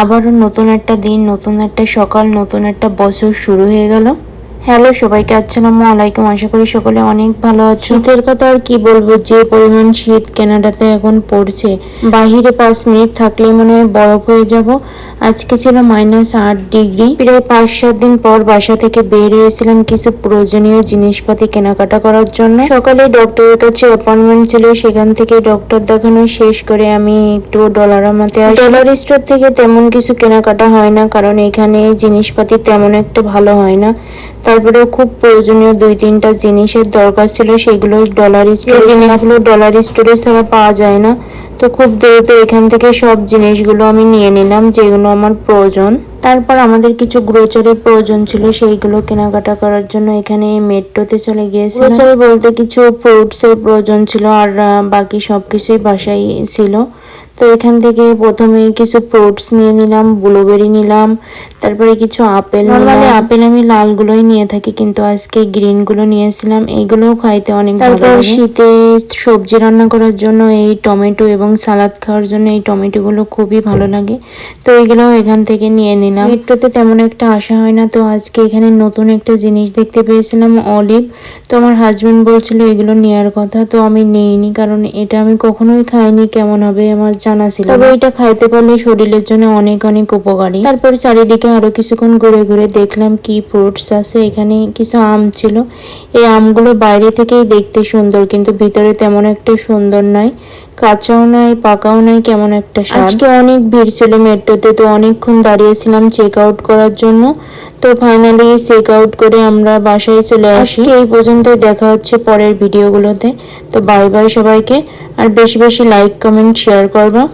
আবারও নতুন একটা দিন, নতুন একটা সকাল, নতুন একটা বছর শুরু হয়ে গেল। হ্যালো সবাইকে, আসসালামু আলাইকুম। আশা করি সকলে অনেক ভালো আছো। শীতের কথা আর কি বলবো, যে পরিমাণ শীত কানাডাতে এখন পড়ছে, বাহিরে 5 মিনিট থাকলেই মনে হয় বরফ হয়ে যাব। আজকে ছিল -8 ডিগ্রি। প্রায় 5-7 দিন পর বাসা থেকে বের হয়েছিলাম কিছু প্রয়োজনীয় জিনিসপাতি কেনাকাটা করার জন্য। সকালে ডক্টরের কাছে অ্যাপয়েন্টমেন্ট ছিল, সেখান থেকে ডক্টর দেখানো শেষ করে আমি একটু ডলারামাতে আসি। ডলার স্টোর থেকে তেমন কিছু কেনাকাটা হয় না, কারণ এখানে জিনিসপাতি তেমন একটা ভালো হয় না। তারপরে খুব প্রয়োজনীয় 2-3টা জিনিসের দরকার ছিল, সেগুলো ডলার স্টোরে, জিনিসগুলো ডলার স্টোরে ছাড়া পাওয়া যায় না। তো খুব দ্রুত এখান থেকে সব জিনিসগুলো আমি নিয়ে নিলাম যেগুলো আমার প্রয়োজন। তারপর আমাদের কিছু গ্রোসারির প্রয়োজন ছিল, সেইগুলো কেনাকাটা করার জন্য এখানে মেট্রোতে চলে গিয়েছিলাম। গ্রোসারি বলতে কিছু ফ্রুটসের প্রয়োজন ছিল, আর বাকি সব কিছুই বাসায় ছিল। তো এখান থেকে প্রথমে কিছু ফ্রুটস নিয়ে নিলাম, ব্লুবেরি নিলাম, তারপরে কিছু আপেল। নরমালি আপেল আমি লালগুলোই নিয়ে থাকি, কিন্তু আজকে গ্রিনগুলো নিয়েছিলাম। এইগুলোও খাইতে অনেক ভালো লাগে। তারপর শীতে সবজি রান্না করার জন্য এই টমেটো এবং সালাদ খাওয়ার জন্য এই টমেটোগুলো খুবই ভালো লাগে। তো এইগুলোও এখান থেকে নিয়ে নিলাম। মেট্রোতে তেমন একটা আসা হয় না, তো আজকে এখানে নতুন একটা জিনিস দেখতে পেয়েছিলাম, অলিভ। তো আমার হাজবেন্ড বলছিল এগুলো নেওয়ার কথা, তো আমি নেইনি, কারণ এটা আমি কখনোই খাইনি, কেমন হবে আমার জানা ছিল। তবে এটা খাইতে পারলে শরীরের জন্য অনেক অনেক উপকারী। তারপর চারিদিকে আরো কিছুক্ষণ ঘুরে ঘুরে দেখলাম কি ফ্রুটস আছে। এখানে কিছু আম ছিল। এই আমগুলো বাইরে থেকেই দেখতে সুন্দর, কিন্তু ভিতরে তেমন একটা সুন্দর নয়, কাঁচাও নাই পাকাও নাই, কেমন একটা স্বাদ। আজকে অনেক ভিড় ছিল মেট্রোতে, তো অনেকক্ষণ দাঁড়িয়েছিলাম চেক আউট করার জন্য। তো ফাইনালি চেক আউট করে আমরা বাসায় চলে আসি। এই পর্যন্তই, দেখা হচ্ছে পরের ভিডিওগুলোতে। তো বাই বাই সবাইকে, আর বেশি বেশি লাইক কমেন্ট শেয়ার করবা।